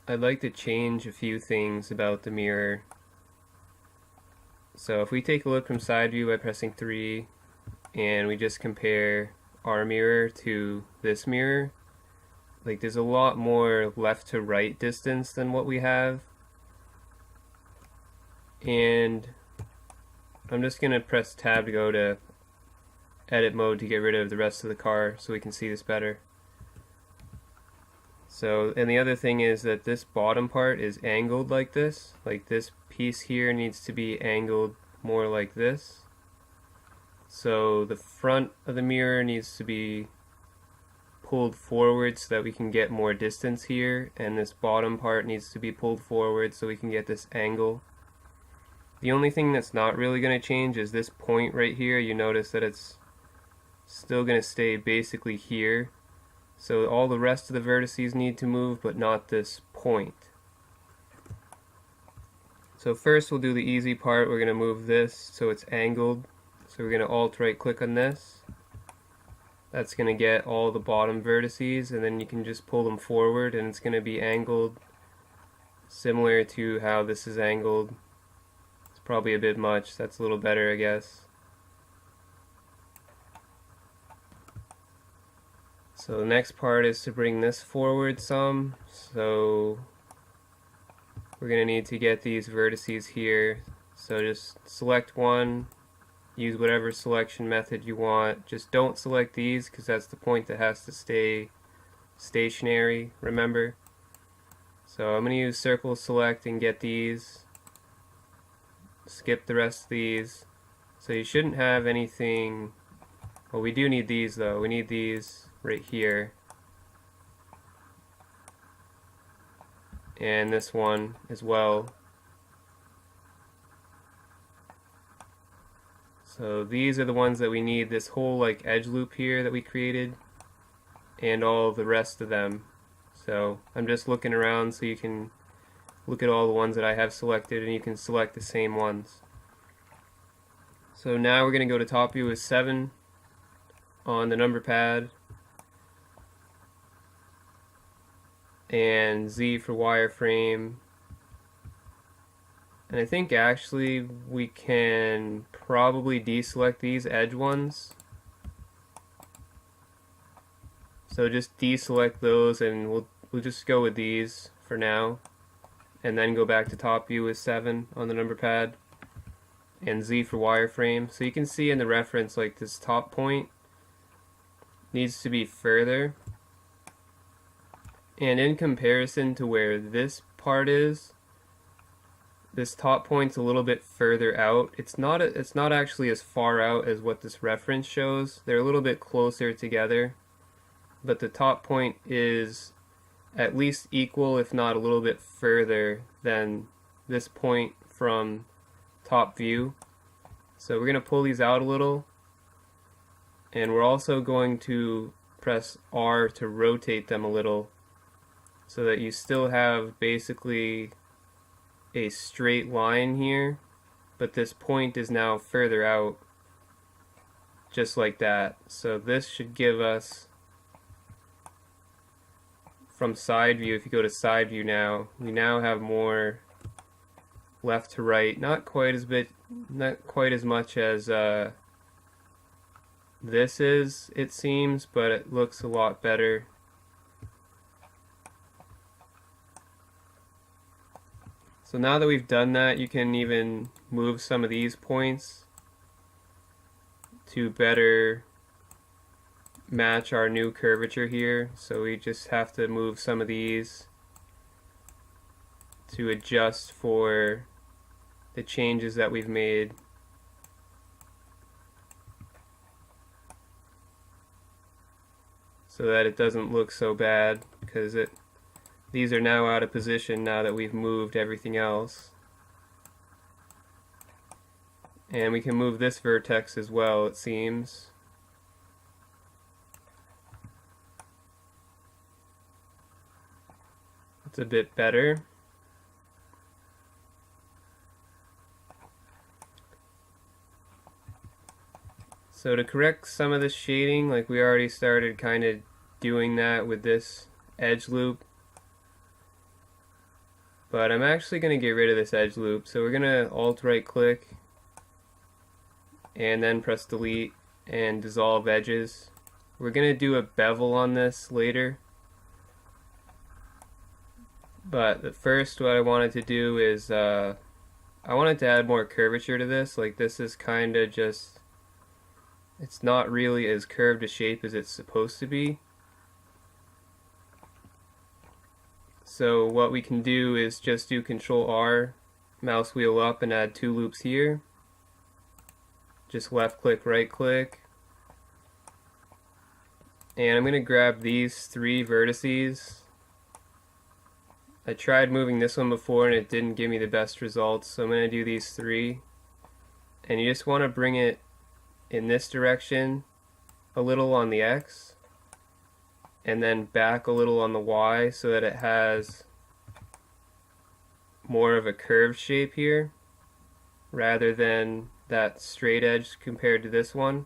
I'd like to change a few things about the mirror. So if we take a look from side view by pressing 3 and we just compare our mirror to this mirror, like there's a lot more left to right distance than what we have. And I'm just going to press tab to go to edit mode to get rid of the rest of the car so we can see this better. So, and the other thing is that this bottom part is angled like this. Like this piece here needs to be angled more like this. So the front of the mirror needs to be pulled forward so that we can get more distance here, and this bottom part needs to be pulled forward so we can get this angle. The only thing that's not really going to change is this point right here. You notice that it's still going to stay basically here. So all the rest of the vertices need to move, but not this point. So first we'll do the easy part. We're going to move this so it's angled. So we're going to alt-right click on this. That's going to get all the bottom vertices, and then you can just pull them forward and it's going to be angled similar to how this is angled. It's probably a bit much. That's a little better, I guess. So the next part is to bring this forward some. So we're going to need to get these vertices here. So just select one, use whatever selection method you want. Just don't select these because that's the point that has to stay stationary, remember. So I'm going to use circle select and get these. Skip the rest of these. So you shouldn't have anything. Well, we do need these though. We need these right here. And this one as well. So these are the ones that we need, this whole like edge loop here that we created, and all the rest of them. So I'm just looking around so you can look at all the ones that I have selected and you can select the same ones. So now we're going to go to top view with 7 on the number pad, and Z for wireframe. And I think actually we can probably deselect these edge ones. So just deselect those and we'll just go with these for now. And then go back to top view with 7 on the number pad. And Z for wireframe. So you can see in the reference like this top point needs to be further. And in comparison to where this part is, this top point's a little bit further out. It's not actually as far out as what this reference shows. They're a little bit closer together, but the top point is at least equal, if not a little bit further than this point from top view. So we're going to pull these out a little, and we're also going to press R to rotate them a little so that you still have basically a straight line here, but this point is now further out, just like that. So this should give us, from side view, if you go to side view now, we now have more left to right, not quite as much as this is, it seems, but it looks a lot better. So now that we've done that, you can even move some of these points to better match our new curvature here. So we just have to move some of these to adjust for the changes that we've made. So that it doesn't look so bad, because these are now out of position now that we've moved everything else. And we can move this vertex as well, it seems. It's a bit better. So to correct some of this shading, like we already started kind of doing that with this edge loop, But I'm actually going to get rid of this edge loop. So we're going to Alt right click and then press delete and dissolve edges. We're going to do a bevel on this later. But first what I wanted to do is I wanted to add more curvature to this. Like this is kind of just, it's not really as curved a shape as it's supposed to be. So what we can do is just do Control R, mouse wheel up, and add 2 loops here. Just left click, right click. And I'm going to grab these 3 vertices. I tried moving this one before and it didn't give me the best results, so I'm going to do these 3. And you just want to bring it in this direction a little on the X, and then back a little on the Y so that it has more of a curved shape here rather than that straight edge compared to this one.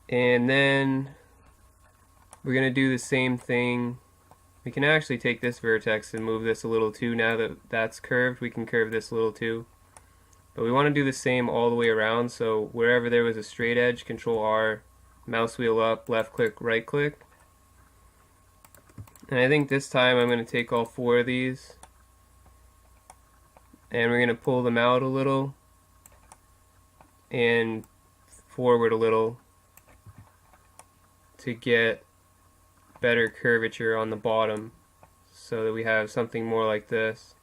And then we're going to do the same thing. We can actually take this vertex and move this a little too. Now that that's curved, we can curve this a little too. But we want to do the same all the way around, so wherever there was a straight edge, Control R, mouse wheel up, left click, right click. And I think this time I'm going to take all 4 of these and we're going to pull them out a little and forward a little to get better curvature on the bottom so that we have something more like this.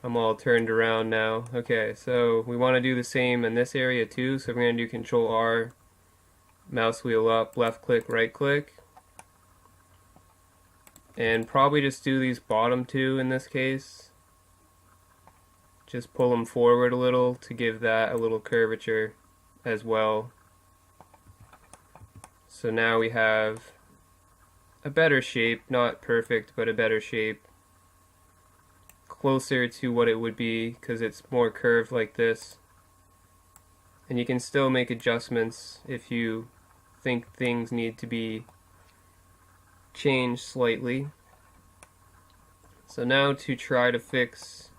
I'm all turned around now. Okay, so we want to do the same in this area too, so we're going to do Control R, mouse wheel up, left click, right click. And probably just do these bottom 2 in this case. Just pull them forward a little to give that a little curvature as well. So now we have a better shape, not perfect, but a better shape. Closer to what it would be because it's more curved like this. And you can still make adjustments if you think things need to be changed slightly. So now to try to fix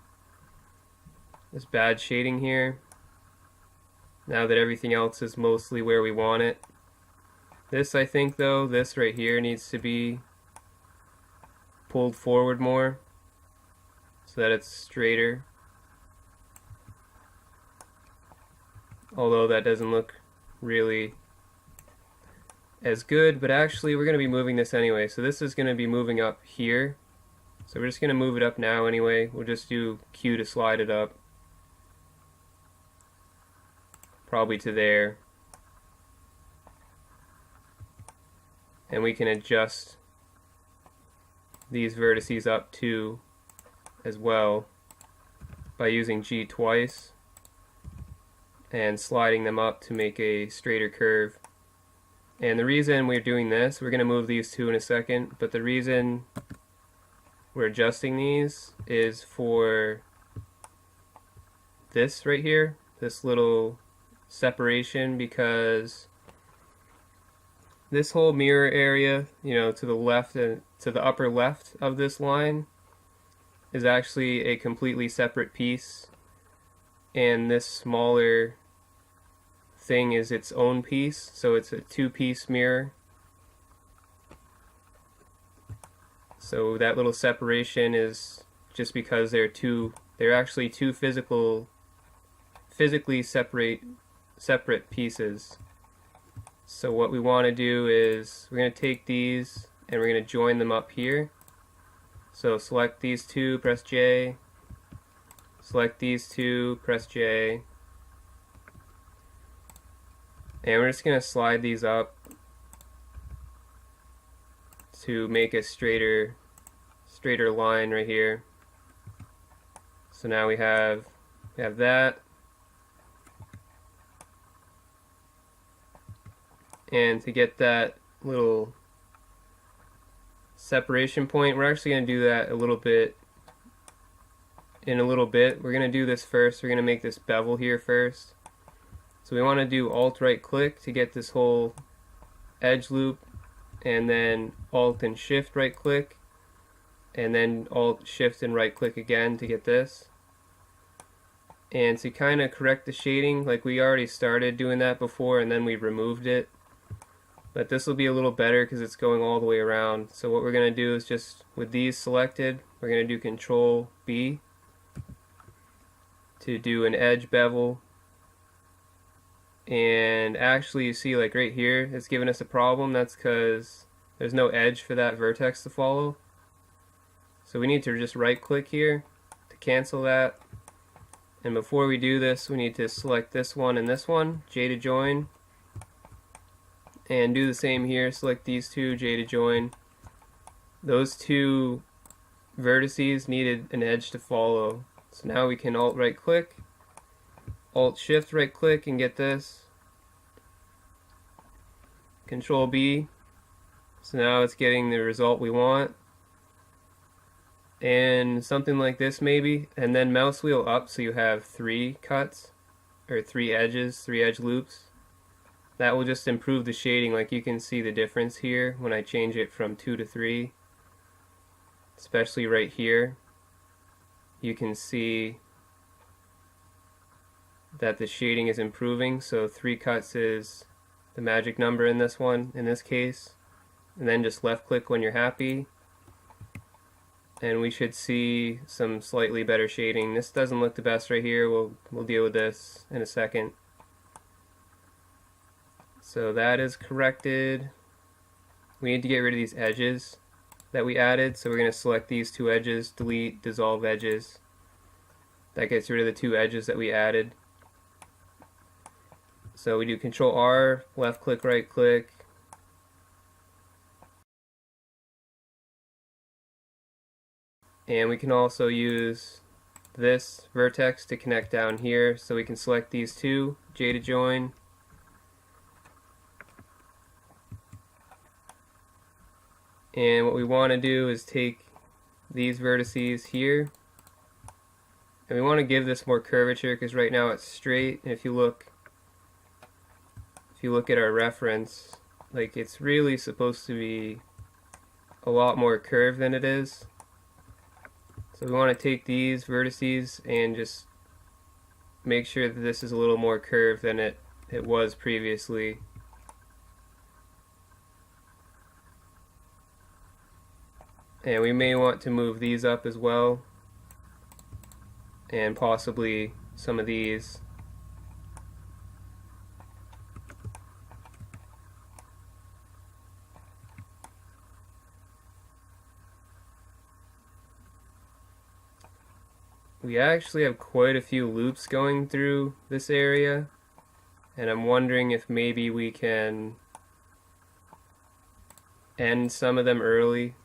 this bad shading here, now that everything else is mostly where we want it. This, I think though, this right here needs to be pulled forward more so that it's straighter. Although that doesn't look really as good, but actually we're going to be moving this anyway. So this is going to be moving up here. So we're just going to move it up now anyway. We'll just do Q to slide it up. Probably to there. And we can adjust these vertices up too as well by using G twice and sliding them up to make a straighter curve. And the reason we're doing this, we're going to move these 2 in a second, but the reason we're adjusting these is for this right here, this little separation, because this whole mirror area, you know, to the left and to the upper left of this line is actually a completely separate piece, and this smaller thing is its own piece, so it's a 2-piece mirror. So that little separation is just because they're actually two physically separate pieces. So what we want to do is we're going to take these and we're going to join them up here. So select these 2, press J. Select these 2, press J. And we're just going to slide these up to make a straighter line right here. So now we have that. And to get that little separation point, we're actually going to do that in a little bit. We're going to do this first. We're going to make this bevel here first. So we want to do Alt right click to get this whole edge loop, and then Alt and Shift right click, and then Alt Shift and right click again to get this. And to kind of correct the shading, like we already started doing that before and then we removed it, but this will be a little better because it's going all the way around. So what we're going to do is just with these selected, we're going to do Control B to do an edge bevel. And actually you see, like right here it's giving us a problem. That's because there's no edge for that vertex to follow. So we need to just right click here to cancel that. And before we do this, we need to select this one and this one, J to join. And do the same here, select these two, J to join. Those two vertices needed an edge to follow. So now we can Alt right click, Alt Shift right click and get this. Control B. So now it's getting the result we want. And something like this maybe, and then mouse wheel up so you have 3 cuts, or 3 edges, 3 edge loops. That will just improve the shading. Like you can see the difference here when I change it from 2 to 3, especially right here. You can see that the shading is improving. So 3 cuts is the magic number in this one, in this case. And then just left click when you're happy, and we should see some slightly better shading. This doesn't look the best right here. We'll deal with this in a second. So that is corrected. We need to get rid of these edges that we added, so we're going to select these 2 edges, delete, dissolve edges. That gets rid of the 2 edges that we added. So we do Control R, left click, right click. And we can also use this vertex to connect down here, so we can select these 2, J to join. And what we want to do is take these vertices here, and we want to give this more curvature because right now it's straight. And if you look at our reference, like it's really supposed to be a lot more curved than it is. So we want to take these vertices and just make sure that this is a little more curved than it was previously. And we may want to move these up as well, and possibly some of these. We actually have quite a few loops going through this area, and I'm wondering if maybe we can end some of them early.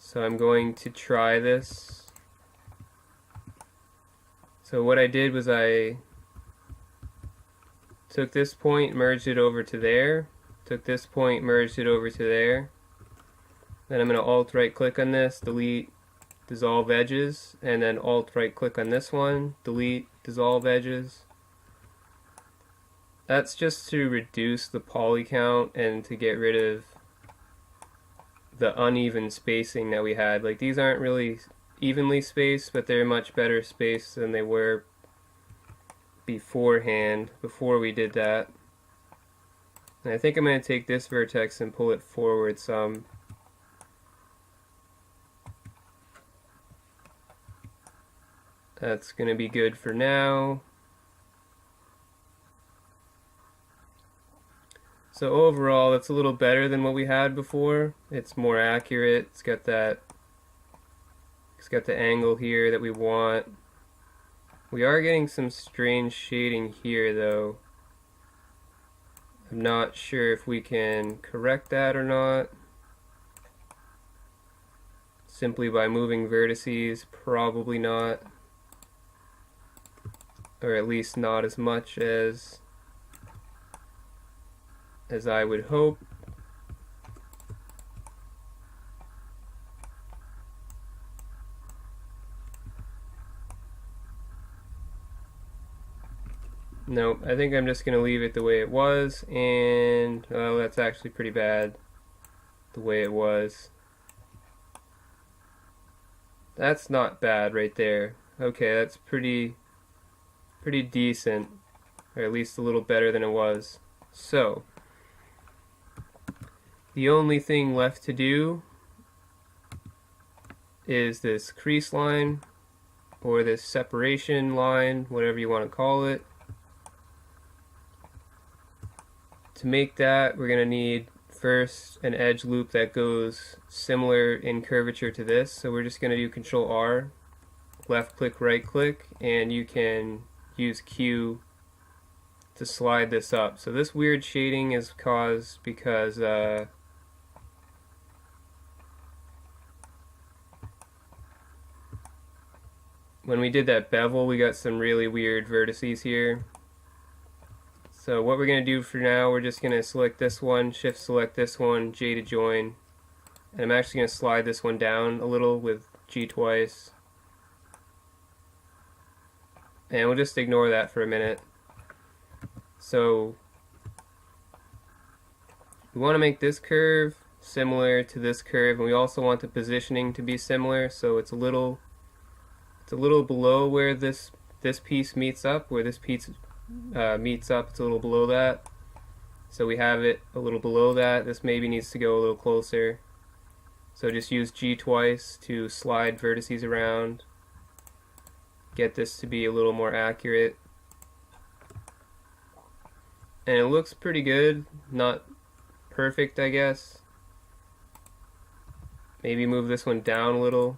So I'm going to try this. So what I did was I took this point, merged it over to there, took this point, merged it over to there. Then I'm going to Alt right click on this, delete, dissolve edges, and then Alt right click on this one, delete, dissolve edges. That's just to reduce the poly count and to get rid of the uneven spacing that we had. Like these aren't really evenly spaced, but they're much better spaced than they were beforehand, before we did that. And I think I'm going to take this vertex and pull it forward some. That's going to be good for now. So overall, it's a little better than what we had before. It's more accurate. It's got the angle here that we want. We are getting some strange shading here though. I'm not sure if we can correct that or not. Simply by moving vertices, probably not. Or at least not as much as I would hope. Nope, I think I'm just going to leave it the way it was, and well, that's actually pretty bad the way it was. That's not bad right there. Okay, that's pretty decent, or at least a little better than it was. So, the only thing left to do is this crease line, or this separation line, whatever you want to call it. To make that, we're going to need first an edge loop that goes similar in curvature to this. So we're just going to do Control R, left click, right click, and you can use Q to slide this up. So this weird shading is caused because when we did that bevel, we got some really weird vertices here. So what we're going to do for now, we're just going to select this one, shift select this one, J to join, and I'm actually going to slide this one down a little with G twice. And we'll just ignore that for a minute. So we want to make this curve similar to this curve, and we also want the positioning to be similar, so it's a little below where this piece meets up, where this piece meets up, it's a little below that. So we have it a little below that. This maybe needs to go a little closer. So just use G twice to slide vertices around. Get this to be a little more accurate. And it looks pretty good. Not perfect, I guess. Maybe move this one down a little,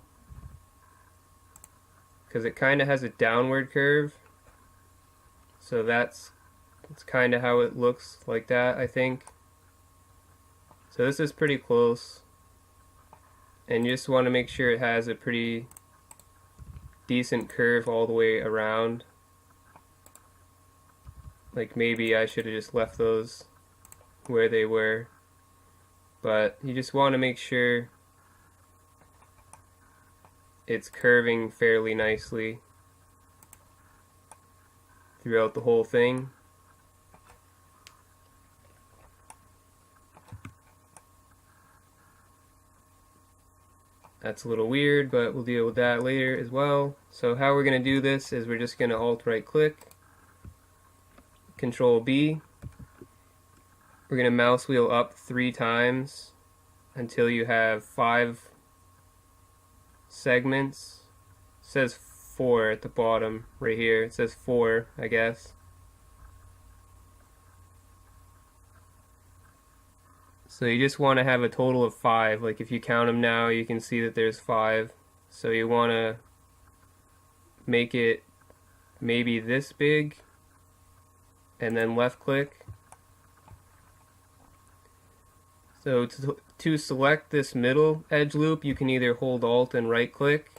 because it kind of has a downward curve. So that's kind of how it looks like that, I think. So this is pretty close. And you just want to make sure it has a pretty decent curve all the way around. Like maybe I should have just left those where they were. But you just want to make sure it's curving fairly nicely throughout the whole thing. That's a little weird, but we'll deal with that later as well. So how we're going to do this is we're just going to Alt right click, Control B. We're going to mouse wheel up 3 times until you have 5 segments. It says 4 at the bottom right here. It says 4, I guess. So you just want to have a total of 5. Like if you count them now, you can see that there's 5. So you want to make it maybe this big, and then left click. So to select this middle edge loop, you can either hold Alt and right click.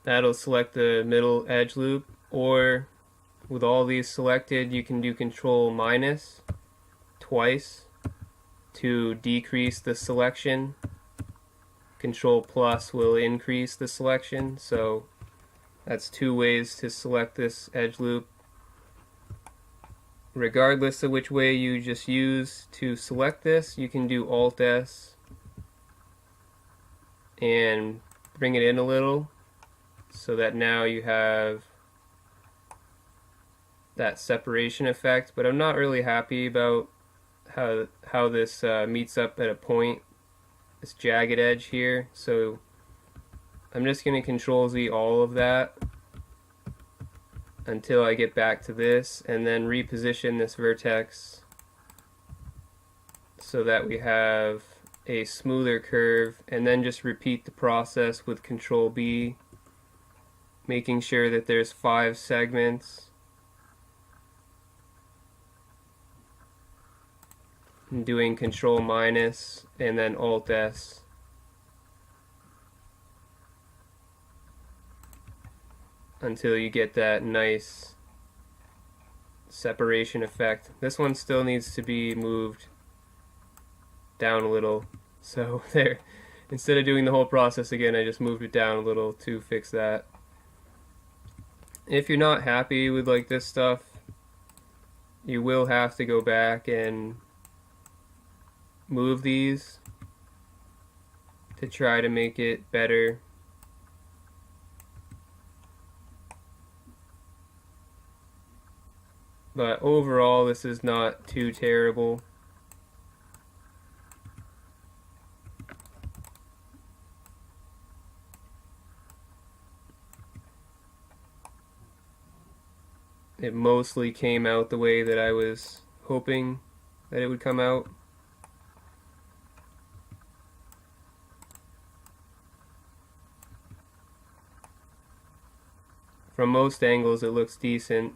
That'll select the middle edge loop, or with all these selected, you can do Control minus twice to decrease the selection. Control plus will increase the selection. So that's 2 ways to select this edge loop. Regardless of which way you just use to select this, you can do Alt S and bring it in a little, so that now you have that separation effect. But I'm not really happy about how this meets up at a point, this jagged edge here. So I'm just going to Control Z all of that until I get back to this, and then reposition this vertex so that we have a smoother curve, and then just repeat the process with Control B, making sure that there's 5 segments, and doing Control minus and then Alt S. Until you get that nice separation effect. This one still needs to be moved down a little. So there, instead of doing the whole process again, I just moved it down a little to fix that. If you're not happy with like this stuff, you will have to go back and move these to try to make it better. But overall, this is not too terrible. It mostly came out the way that I was hoping that it would come out. From most angles, it looks decent.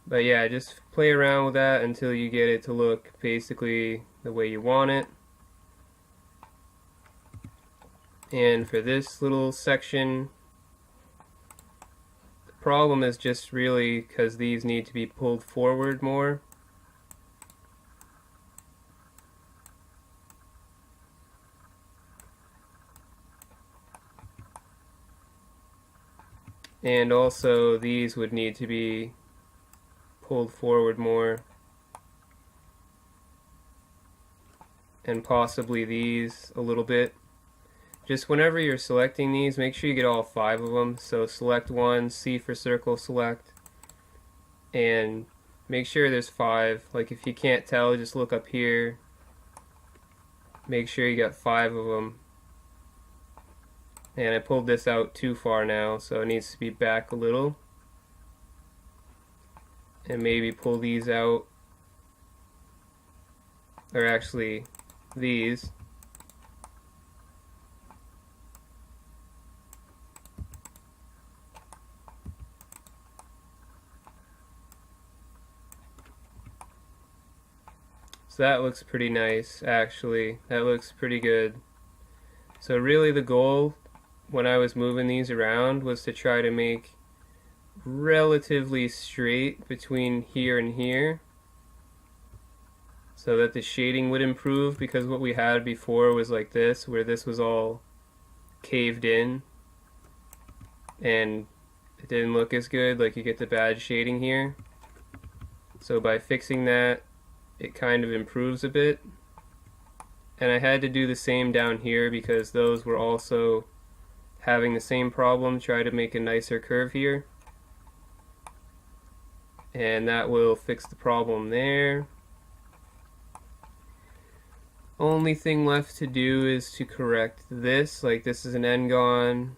But yeah, just play around with that until you get it to look basically the way you want it. And for this little section, the problem is just really because these need to be pulled forward more. And also these would need to be pulled forward more, and possibly these a little bit. Just whenever you're selecting these, make sure you get all 5 of them. So select one, C for circle select, and make sure there's 5. Like if you can't tell, just look up here. Make sure you got 5 of them. And I pulled this out too far now, so it needs to be back a little. And maybe pull these out, or actually these. So that looks pretty nice, actually. That looks pretty good. So really the goal when I was moving these around was to try to make relatively straight between here and here so that the shading would improve, because what we had before was like this, where this was all caved in and it didn't look as good. Like you get the bad shading here. So by fixing that, it kind of improves a bit. And I had to do the same down here because those were also having the same problem. Try to make a nicer curve here, and that will fix the problem there. Only thing left to do is to correct this. Like this is an n-gon,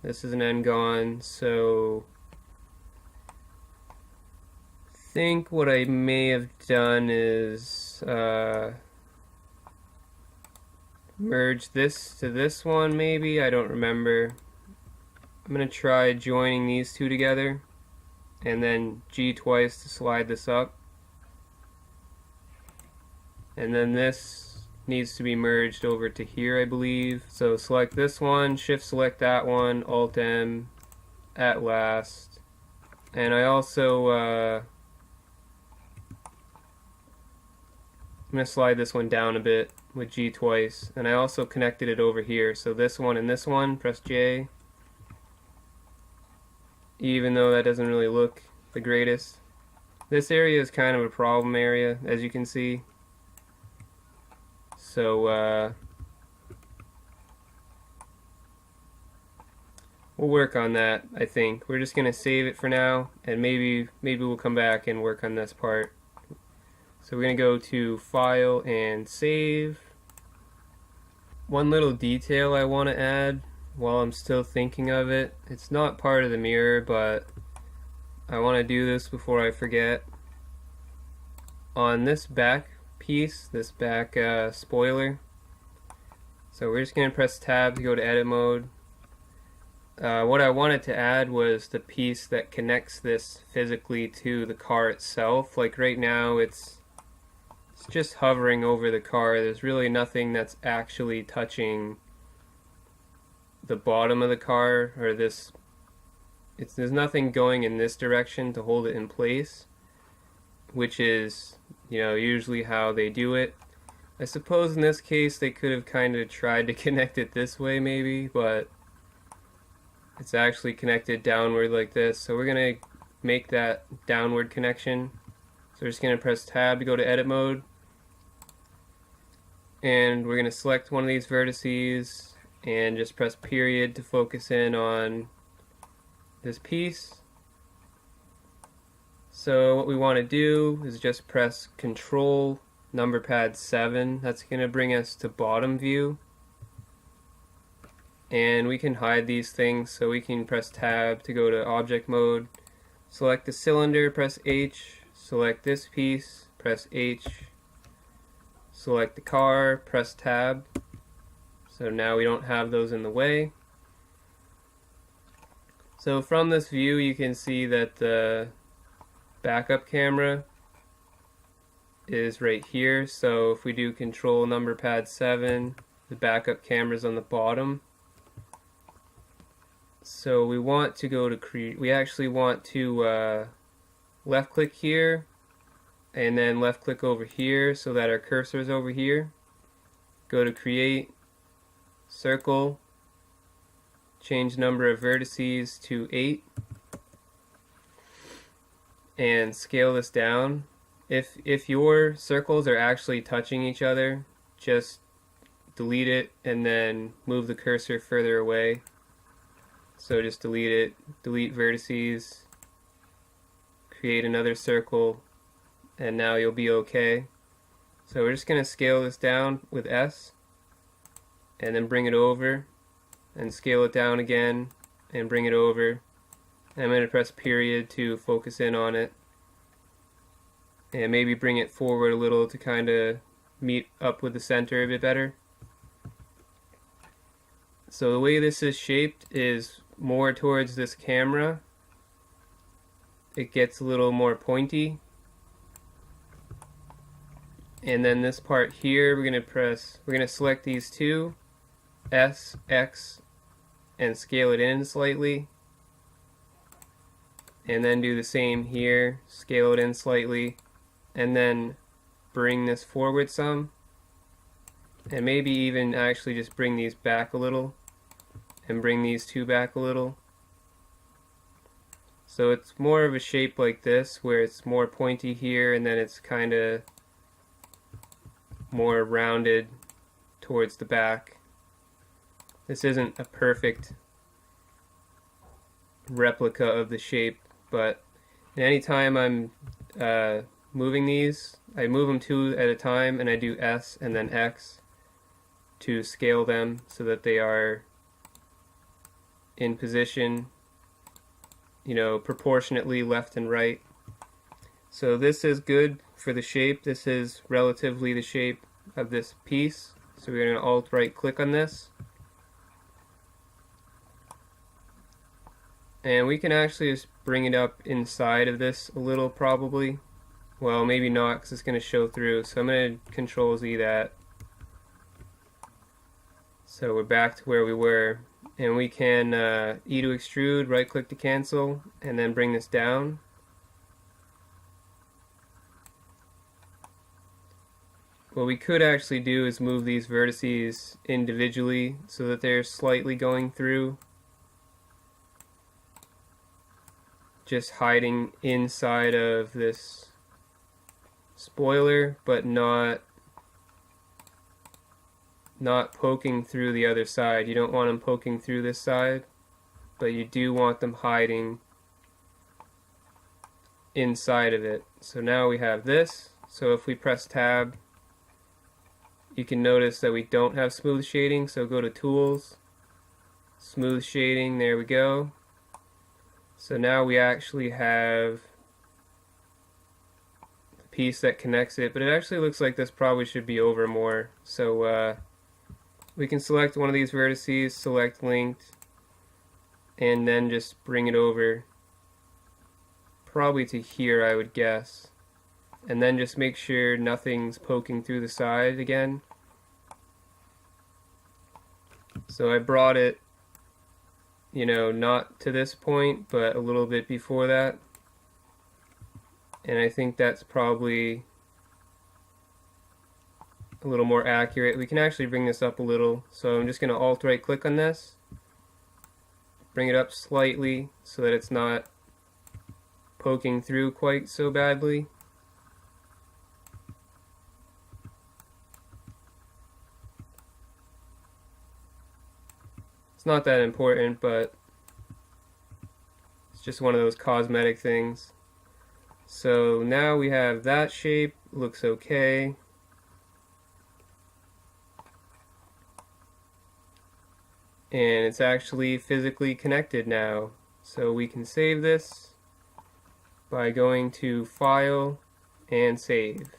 this is an n-gon, so I think what I may have done is merge this to this one maybe, I don't remember. I'm going to try joining these two together and then G twice to slide this up. And then this needs to be merged over to here, I believe. So select this one, shift select that one, alt M at last. And I also I'm going to slide this one down a bit with G twice, and I also connected it over here. So this one and this one, press J. Even though that doesn't really look the greatest. This area is kind of a problem area, as you can see. So we'll work on that, I think. We're just going to save it for now, and maybe we'll come back and work on this part. So we're going to go to File and Save. One little detail I want to add while I'm still thinking of it. It's not part of the mirror, but I want to do this before I forget. On this back piece, this back spoiler, so we're just going to press Tab to go to Edit Mode. What I wanted to add was the piece that connects this physically to the car itself. Like right now it's just hovering over the car. There's really nothing that's actually touching the bottom of the car, or this there's nothing going in this direction to hold it in place, which is, usually how they do it. I suppose in this case they could have kind of tried to connect it this way maybe, but it's actually connected downward like this. So we're going to make that downward connection. So we're just going to press tab to go to edit mode. And we're going to select one of these vertices and just press period to focus in on this piece. So what we want to do is just press Control number pad 7. That's going to bring us to bottom view. And we can hide these things, so we can press tab to go to object mode. Select the cylinder, press H. Select this piece, press H. Select the car, press tab. So now we don't have those in the way. So from this view you can see that the backup camera is right here. So if we do Control number pad 7, the backup camera is on the bottom. So we want to go to we actually want to left click here and then left click over here so that our cursor is over here. Go to create, circle, change number of vertices to 8 and scale this down. If your circles are actually touching each other, just delete it and then move the cursor further away. So just delete it, delete vertices, create another circle, and now you'll be okay. So we're just going to scale this down with S and then bring it over and scale it down again and bring it over. And I'm going to press period to focus in on it. And maybe bring it forward a little to kind of meet up with the center a bit better. So the way this is shaped is more towards this camera. It gets a little more pointy. And then this part here, we're going to select these two, S, X, and scale it in slightly. And then do the same here, scale it in slightly. And then bring this forward some, and maybe even actually just bring these back a little and bring these two back a little. So it's more of a shape like this where it's more pointy here and then it's kind of more rounded towards the back. This isn't a perfect replica of the shape, but anytime I'm moving these, I move them two at a time and I do S and then X to scale them so that they are in position, proportionately left and right. So this is good for the shape. This is relatively the shape of this piece. So we're going to alt right click on this. And we can actually just bring it up inside of this a little probably. Well, maybe not because it's going to show through. So I'm going to Control Z that. So we're back to where we were. And we can E to extrude, right click to cancel, and then bring this down. What we could actually do is move these vertices individually so that they're slightly going through. Just hiding inside of this spoiler, but not poking through the other side. You don't want them poking through this side, but you do want them hiding inside of it. So now we have this. So if we press tab, you can notice that we don't have smooth shading, so go to tools, smooth shading, there we go. So now we actually have piece that connects it, but it actually looks like this probably should be over more. So we can select one of these vertices, select linked, and then just bring it over probably to here, I would guess. And then just make sure nothing's poking through the side again. So I brought it you know, not to this point, but a little bit before that. And I think that's probably a little more accurate. We can actually bring this up a little. So I'm just going to alt right click on this, bring it up slightly so that it's not poking through quite so badly. It's not that important, but it's just one of those cosmetic things. So now we have that shape, looks okay. And it's actually physically connected now. So we can save this by going to File and Save.